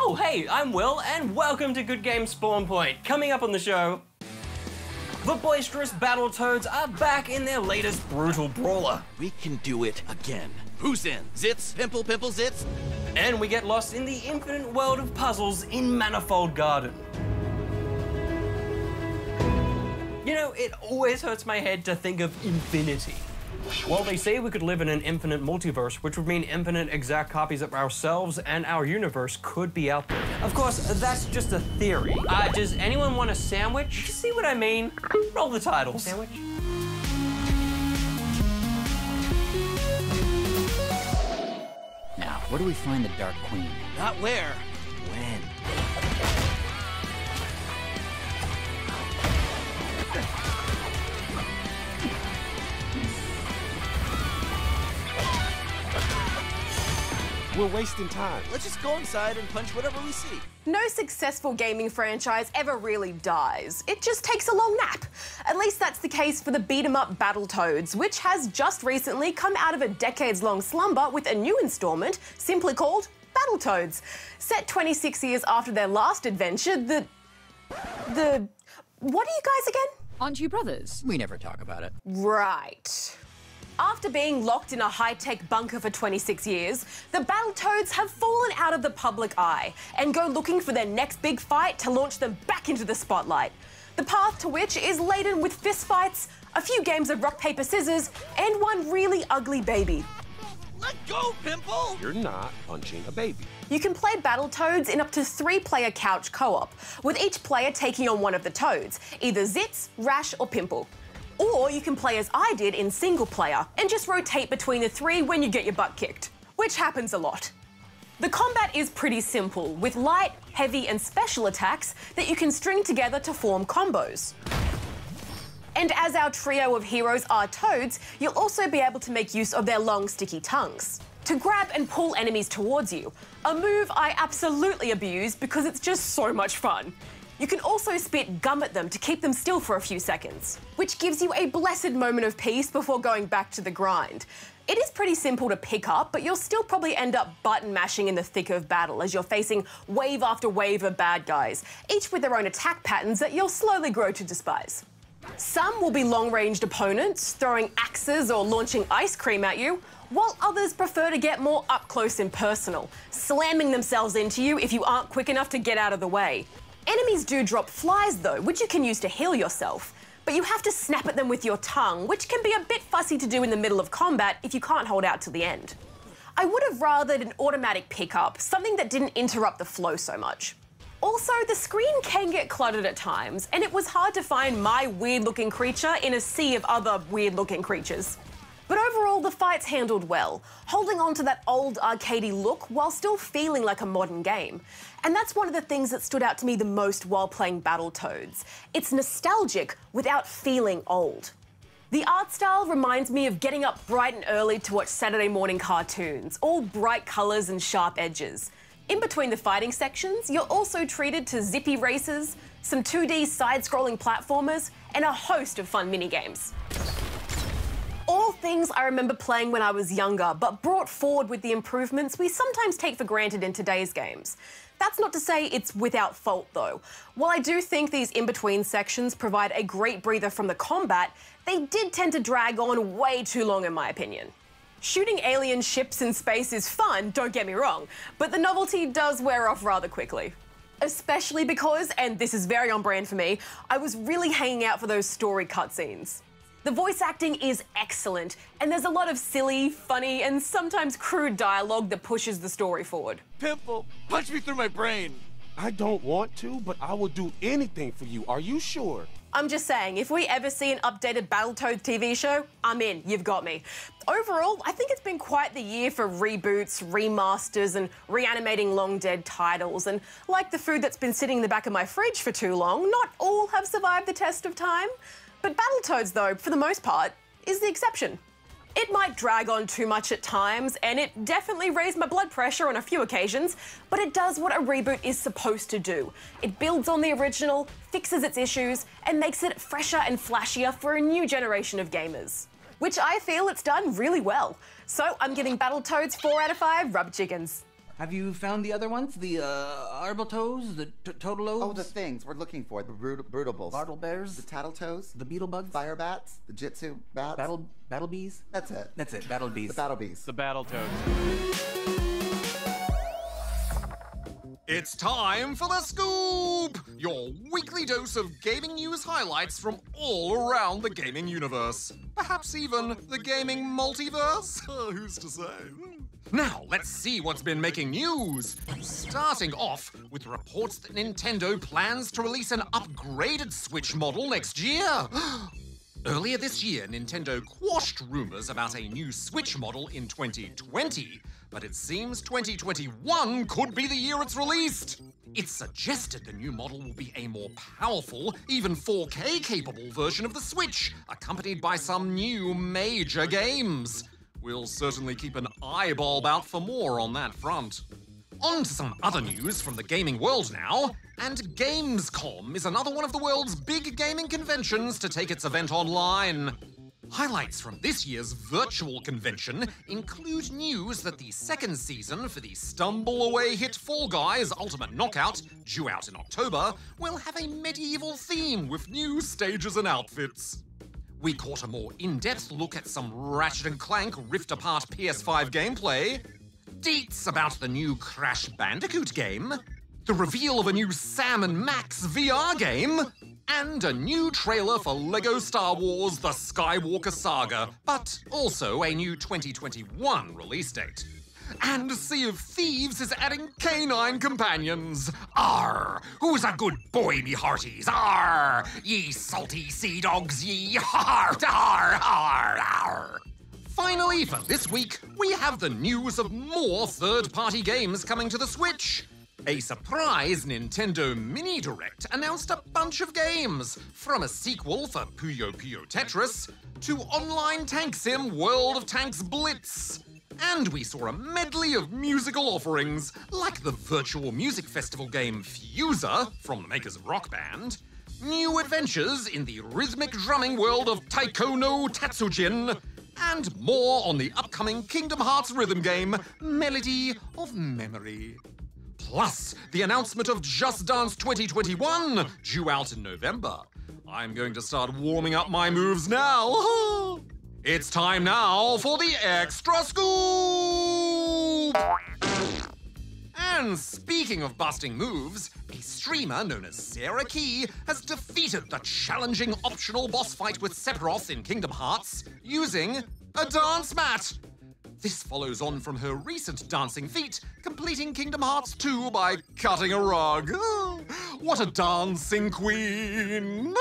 Oh, hey, I'm Will, and welcome to Good Game Spawn Point. Coming up on the show, the boisterous Battletoads are back in their latest brutal brawler. We can do it again. Who's in? Zits? Pimple, pimple, zits? And we get lost in the infinite world of puzzles in Manifold Garden. You know, it always hurts my head to think of infinity. Well, they say we could live in an infinite multiverse, which would mean infinite exact copies of ourselves and our universe could be out there. Of course, that's just a theory. Does anyone want a sandwich? See what I mean? Roll the titles. Sandwich? Now, where do we find the Dark Queen? Not where. When. We're wasting time. Let's just go inside and punch whatever we see. No successful gaming franchise ever really dies. It just takes a long nap. At least that's the case for the beat-em-up Battletoads, which has just recently come out of a decades-long slumber with a new installment simply called Battletoads. Set 26 years after their last adventure, what are you guys again? Aren't you brothers? We never talk about it. Right. After being locked in a high-tech bunker for 26 years, the Battletoads have fallen out of the public eye and go looking for their next big fight to launch them back into the spotlight. The path to which is laden with fistfights, a few games of rock, paper, scissors, and one really ugly baby. Let go, Pimple! You're not punching a baby. You can play Battletoads in up to 3-player couch co-op, with each player taking on one of the toads, either Zits, Rash, or Pimple. Or you can play as I did in single player and just rotate between the three when you get your butt kicked, which happens a lot. The combat is pretty simple, with light, heavy, and special attacks that you can string together to form combos. And as our trio of heroes are toads, you'll also be able to make use of their long, sticky tongues to grab and pull enemies towards you, a move I absolutely abuse because it's just so much fun. You can also spit gum at them to keep them still for a few seconds, which gives you a blessed moment of peace before going back to the grind. It is pretty simple to pick up, but you'll still probably end up button mashing in the thick of battle as you're facing wave after wave of bad guys, each with their own attack patterns that you'll slowly grow to despise. Some will be long-ranged opponents, throwing axes or launching ice cream at you, while others prefer to get more up close and personal, slamming themselves into you if you aren't quick enough to get out of the way. Enemies do drop flies though, which you can use to heal yourself, but you have to snap at them with your tongue, which can be a bit fussy to do in the middle of combat if you can't hold out till the end. I would have rathered an automatic pickup, something that didn't interrupt the flow so much. Also, the screen can get cluttered at times, and it was hard to find my weird-looking creature in a sea of other weird-looking creatures. But overall, the fight's handled well, holding on to that old arcadey look while still feeling like a modern game. And that's one of the things that stood out to me the most while playing Battletoads. It's nostalgic without feeling old. The art style reminds me of getting up bright and early to watch Saturday morning cartoons, all bright colours and sharp edges. In between the fighting sections, you're also treated to zippy races, some 2D side-scrolling platformers, and a host of fun minigames. All things I remember playing when I was younger, but brought forward with the improvements we sometimes take for granted in today's games. That's not to say it's without fault though. While I do think these in-between sections provide a great breather from the combat, they did tend to drag on way too long in my opinion. Shooting alien ships in space is fun, don't get me wrong, but the novelty does wear off rather quickly. Especially because, and this is very on brand for me, I was really hanging out for those story cutscenes. The voice acting is excellent, and there's a lot of silly, funny, and sometimes crude dialogue that pushes the story forward. Pimple, punch me through my brain. I don't want to, but I will do anything for you. Are you sure? I'm just saying, if we ever see an updated Battletoads TV show, I'm in, you've got me. Overall, I think it's been quite the year for reboots, remasters, and reanimating long-dead titles. And like the food that's been sitting in the back of my fridge for too long, not all have survived the test of time. But Battletoads, though, for the most part, is the exception. It might drag on too much at times, and it definitely raised my blood pressure on a few occasions, but it does what a reboot is supposed to do. It builds on the original, fixes its issues, and makes it fresher and flashier for a new generation of gamers. Which I feel it's done really well. So I'm giving Battletoads 4 out of 5 rubber chickens. Have you found the other ones? The Arbatoes, the Totalobes? Oh, the things we're looking for. The Brutables. Bartle Bears? The Tattletoes. The Beetlebugs? Fire Bats. The Jitsu Bats. Battle Bees? That's it. That's it, Battle Bees. The Battle Bees. The Battletoads. It's time for the Scoop! Your weekly dose of gaming news highlights from all around the gaming universe. Perhaps even the gaming multiverse? Who's to say? Now, let's see what's been making news. Starting off with reports that Nintendo plans to release an upgraded Switch model next year. Earlier this year, Nintendo quashed rumors about a new Switch model in 2020, but it seems 2021 could be the year it's released. It's suggested the new model will be a more powerful, even 4K-capable version of the Switch, accompanied by some new major games. We'll certainly keep an eyeball out for more on that front. On to some other news from the gaming world now, and Gamescom is another one of the world's big gaming conventions to take its event online. Highlights from this year's virtual convention include news that the second season for the stumble-away hit Fall Guys Ultimate Knockout, due out in October, will have a medieval theme with new stages and outfits. We caught a more in-depth look at some Ratchet & Clank rift-apart PS5 gameplay, deets about the new Crash Bandicoot game, the reveal of a new Sam & Max VR game, and a new trailer for LEGO Star Wars The Skywalker Saga, but also a new 2021 release date. And Sea of Thieves is adding canine companions. Arr! Who's a good boy, me hearties? Arr! Ye salty sea dogs, ye! Arr! Arr! Arr! Arr! Finally, for this week, we have the news of more third-party games coming to the Switch. A surprise Nintendo Mini Direct announced a bunch of games, from a sequel for Puyo Puyo Tetris to online tank sim World of Tanks Blitz. And we saw a medley of musical offerings, like the virtual music festival game Fuser, from the makers of Rock Band, new adventures in the rhythmic drumming world of Taiko no Tatsujin, and more on the upcoming Kingdom Hearts rhythm game, Melody of Memory. Plus, the announcement of Just Dance 2021, due out in November. I'm going to start warming up my moves now. It's time now for the Extra Scoop! And speaking of busting moves, a streamer known as Sarah Key has defeated the challenging optional boss fight with Sephiroth in Kingdom Hearts using a dance mat. This follows on from her recent dancing feat, completing Kingdom Hearts 2 by cutting a rug. What a dancing queen!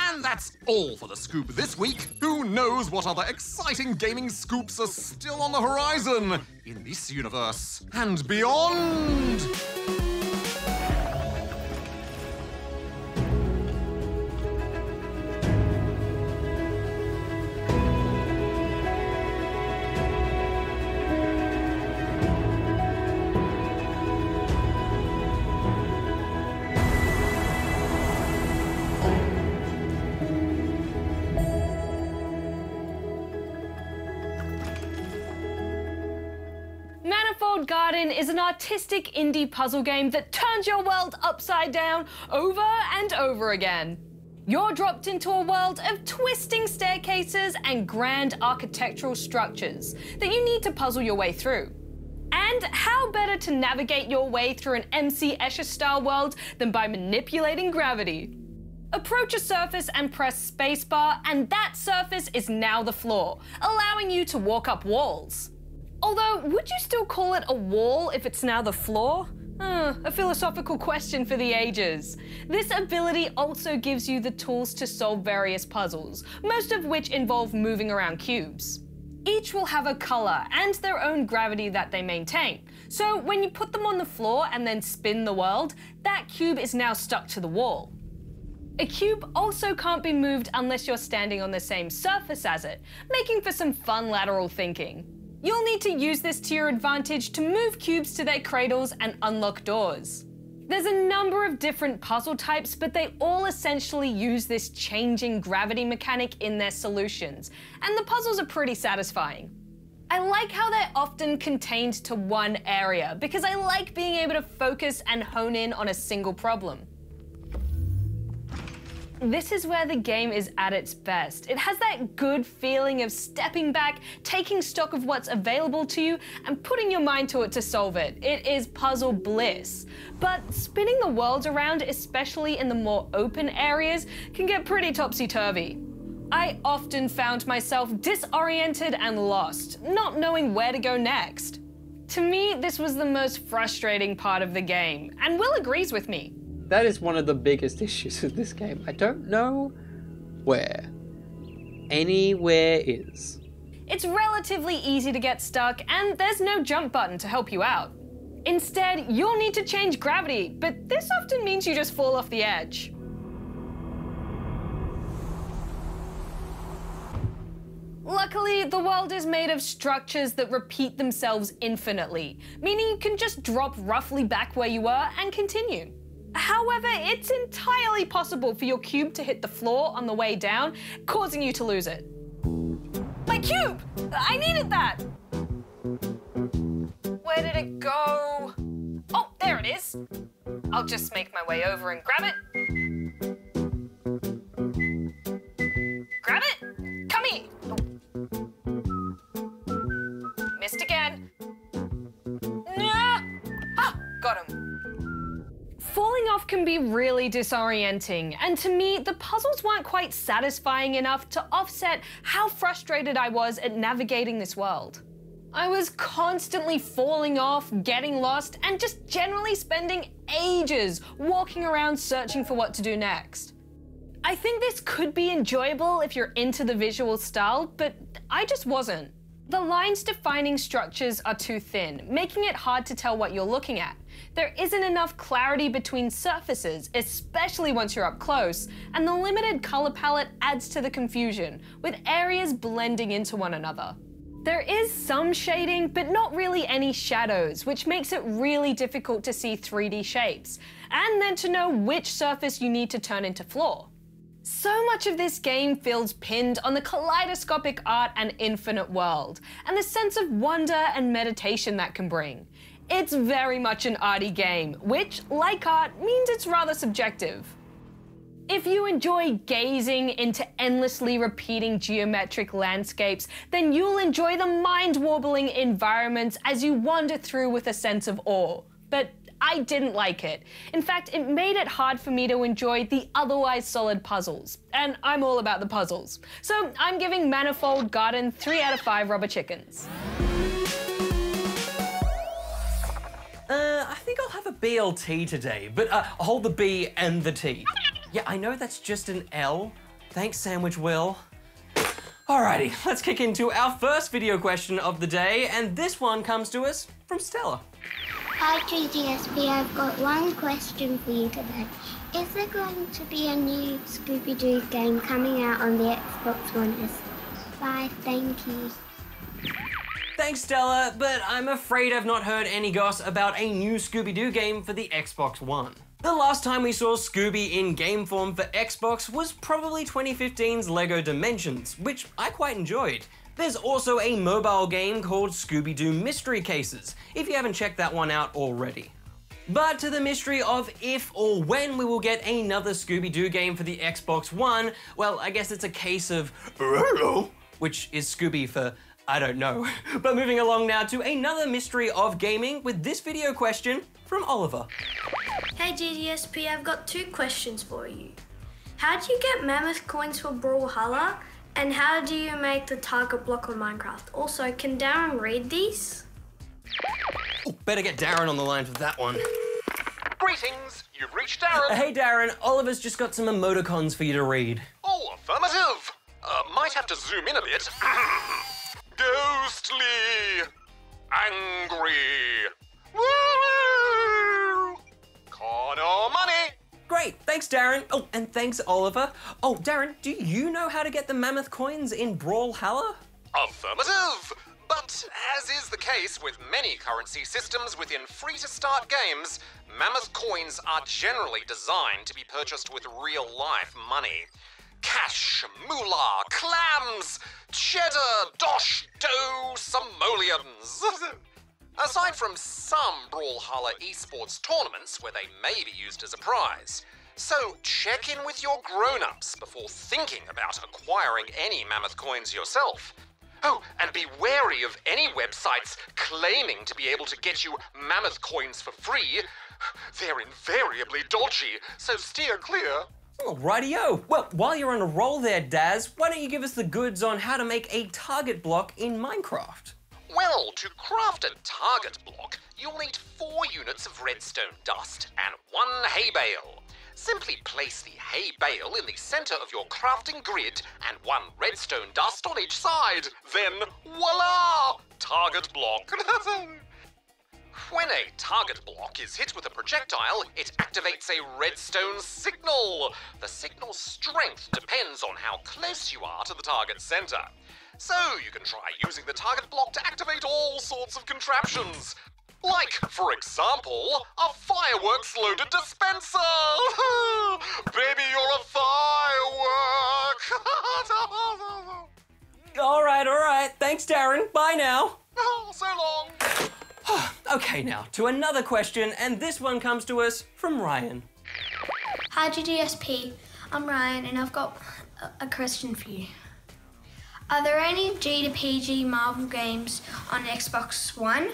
And that's all for the Scoop this week. Who knows what other exciting gaming scoops are still on the horizon in this universe and beyond? Manifold Garden is an artistic indie puzzle game that turns your world upside down over and over again. You're dropped into a world of twisting staircases and grand architectural structures that you need to puzzle your way through. And how better to navigate your way through an MC Escher-style world than by manipulating gravity? Approach a surface and press spacebar, and that surface is now the floor, allowing you to walk up walls. Although, would you still call it a wall if it's now the floor? A philosophical question for the ages. This ability also gives you the tools to solve various puzzles, most of which involve moving around cubes. Each will have a color and their own gravity that they maintain. So when you put them on the floor and then spin the world, that cube is now stuck to the wall. A cube also can't be moved unless you're standing on the same surface as it, making for some fun lateral thinking. You'll need to use this to your advantage to move cubes to their cradles and unlock doors. There's a number of different puzzle types, but they all essentially use this changing gravity mechanic in their solutions, and the puzzles are pretty satisfying. I like how they're often contained to one area, because I like being able to focus and hone in on a single problem. This is where the game is at its best. It has that good feeling of stepping back, taking stock of what's available to you, and putting your mind to it to solve it. It is puzzle bliss. But spinning the world around, especially in the more open areas, can get pretty topsy-turvy. I often found myself disoriented and lost, not knowing where to go next. To me, this was the most frustrating part of the game, and Will agrees with me. That is one of the biggest issues with this game. I don't know where anywhere is. It's relatively easy to get stuck, and there's no jump button to help you out. Instead, you'll need to change gravity, but this often means you just fall off the edge. Luckily, the world is made of structures that repeat themselves infinitely, meaning you can just drop roughly back where you were and continue. However, it's entirely possible for your cube to hit the floor on the way down, causing you to lose it. My cube! I needed that! Where did it go? Oh, there it is. I'll just make my way over and grab it. Grab it! Come here! Missed again. Ah! Got him. Falling off can be really disorienting, and to me, the puzzles weren't quite satisfying enough to offset how frustrated I was at navigating this world. I was constantly falling off, getting lost, and just generally spending ages walking around searching for what to do next. I think this could be enjoyable if you're into the visual style, but I just wasn't. The lines defining structures are too thin, making it hard to tell what you're looking at. There isn't enough clarity between surfaces, especially once you're up close, and the limited color palette adds to the confusion, with areas blending into one another. There is some shading, but not really any shadows, which makes it really difficult to see 3D shapes, and then to know which surface you need to turn into floor. So much of this game feels pinned on the kaleidoscopic art and infinite world, and the sense of wonder and meditation that can bring. It's very much an arty game, which, like art, means it's rather subjective. If you enjoy gazing into endlessly repeating geometric landscapes, then you'll enjoy the mind-warbling environments as you wander through with a sense of awe. But I didn't like it. In fact, it made it hard for me to enjoy the otherwise solid puzzles. And I'm all about the puzzles. So I'm giving Manifold Garden 3 out of 5 rubber chickens. I think I'll have a BLT today, but hold the B and the T. Yeah, I know that's just an L. Thanks, Sandwich Will. Alrighty, let's kick into our first video question of the day, and this one comes to us from Stella. Hi GGSP, I've got one question for you today. Is there going to be a new Scooby-Doo game coming out on the Xbox One S? Bye, thank you. Thanks, Stella, but I'm afraid I've not heard any goss about a new Scooby-Doo game for the Xbox One. The last time we saw Scooby in game form for Xbox was probably 2015's LEGO Dimensions, which I quite enjoyed. There's also a mobile game called Scooby-Doo Mystery Cases, if you haven't checked that one out already. But to the mystery of if or when we will get another Scooby-Doo game for the Xbox One, well, I guess it's a case of which is Scooby for I don't know. But moving along now to another mystery of gaming with this video question from Oliver. Hey GGSP, I've got 2 questions for you. How do you get mammoth coins for Brawlhalla? And how do you make the target block on Minecraft? Also, can Darren read these? Ooh, better get Darren on the line for that one. Greetings, you've reached Darren. Hey Darren, Oliver's just got some emoticons for you to read. Oh, affirmative. Might have to zoom in a bit. Ghostly. Angry. Woo! Corner money. Great, thanks Darren. Oh, and thanks Oliver. Oh, Darren, do you know how to get the mammoth coins in Brawlhalla? Affirmative. But as is the case with many currency systems within free-to-start games, mammoth coins are generally designed to be purchased with real-life money. cash, moolah, clams, cheddar, dosh, dough, simoleons. Aside from some Brawlhalla esports tournaments where they may be used as a prize. So check in with your grown-ups before thinking about acquiring any mammoth coins yourself. Oh, and be wary of any websites claiming to be able to get you mammoth coins for free. They're invariably dodgy, so steer clear. Oh, rightio. Well, while you're on a roll there, Daz, why don't you give us the goods on how to make a target block in Minecraft? Well, to craft a target block, you'll need 4 units of redstone dust and 1 hay bale. Simply place the hay bale in the center of your crafting grid and 1 redstone dust on each side. Then, voila! Target block. When a target block is hit with a projectile, it activates a redstone signal. The signal's strength depends on how close you are to the target center. So you can try using the target block to activate all sorts of contraptions. Like, for example, a fireworks-loaded dispenser! Baby, you're a firework! All right. Thanks, Darren. Bye now. Oh, so long. Okay, now, to another question, and this one comes to us from Ryan. Hi GGSP, I'm Ryan and I've got a question for you. Are there any G to PG Marvel games on Xbox One?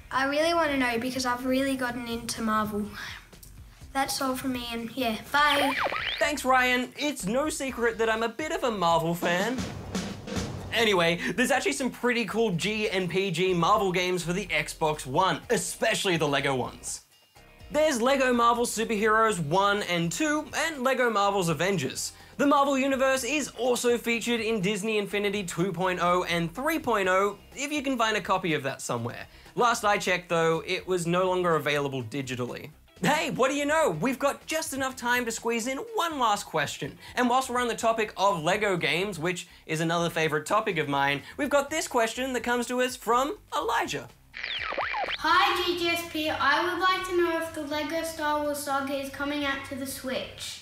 I really want to know because I've really gotten into Marvel. That's all from me and yeah, bye. Thanks, Ryan. It's no secret that I'm a bit of a Marvel fan. Anyway, there's actually some pretty cool G and PG Marvel games for the Xbox One, especially the LEGO ones. There's LEGO Marvel Superheroes 1 and 2, and LEGO Marvel's Avengers. The Marvel Universe is also featured in Disney Infinity 2.0 and 3.0, if you can find a copy of that somewhere. Last I checked though, it was no longer available digitally. Hey, what do you know? We've got just enough time to squeeze in one last question. And whilst we're on the topic of LEGO games, which is another favorite topic of mine, we've got this question that comes to us from Elijah. Hi GGSP, I would like to know if the LEGO Star Wars Saga is coming out to the Switch.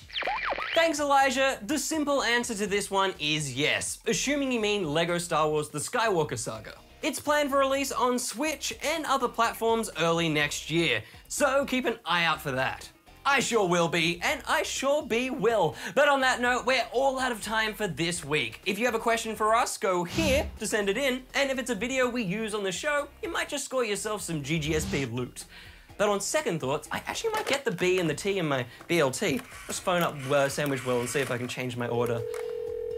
Thanks, Elijah. The simple answer to this one is yes, assuming you mean LEGO Star Wars The Skywalker Saga. It's planned for release on Switch and other platforms early next year, so keep an eye out for that. I sure will be, and I sure be will. But on that note, we're all out of time for this week. If you have a question for us, go here to send it in, and if it's a video we use on the show, you might just score yourself some GGSP loot. But on second thoughts, I actually might get the B and the T in my BLT. Just phone up Sandwich Will and see if I can change my order.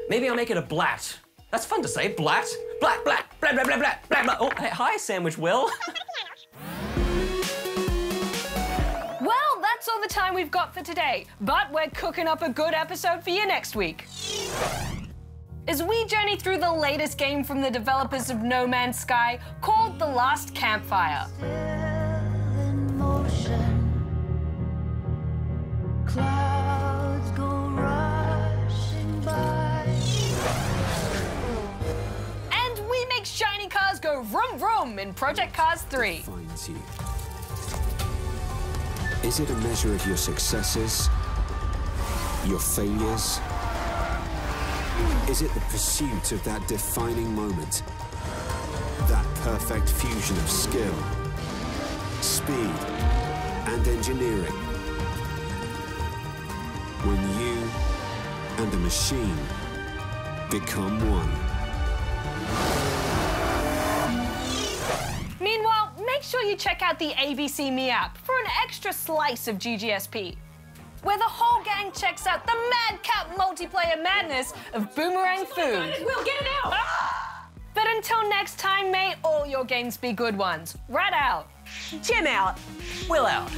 Maybe I'll make it a blat. That's fun to say, blat. Blat, blat, blat, blat, blat, blat, blat, blat. Oh, hey, hi, Sandwich Will. Well, that's all the time we've got for today, but we're cooking up a good episode for you next week. As we journey through the latest game from the developers of No Man's Sky called The Last Campfire. Clouds go rushing by. And we make shiny cars go vroom vroom in Project Cars 3. Defines you. Is it a measure of your successes? Your failures? Is it the pursuit of that defining moment? That perfect fusion of skill, speed, and engineering? When you and the machine become one. Meanwhile, make sure you check out the ABC Me app for an extra slice of GGSP, where the whole gang checks out the madcap multiplayer madness of Boomerang Food. We'll get it out! But until next time, may all your games be good ones. Rat out. Jim out. Will out.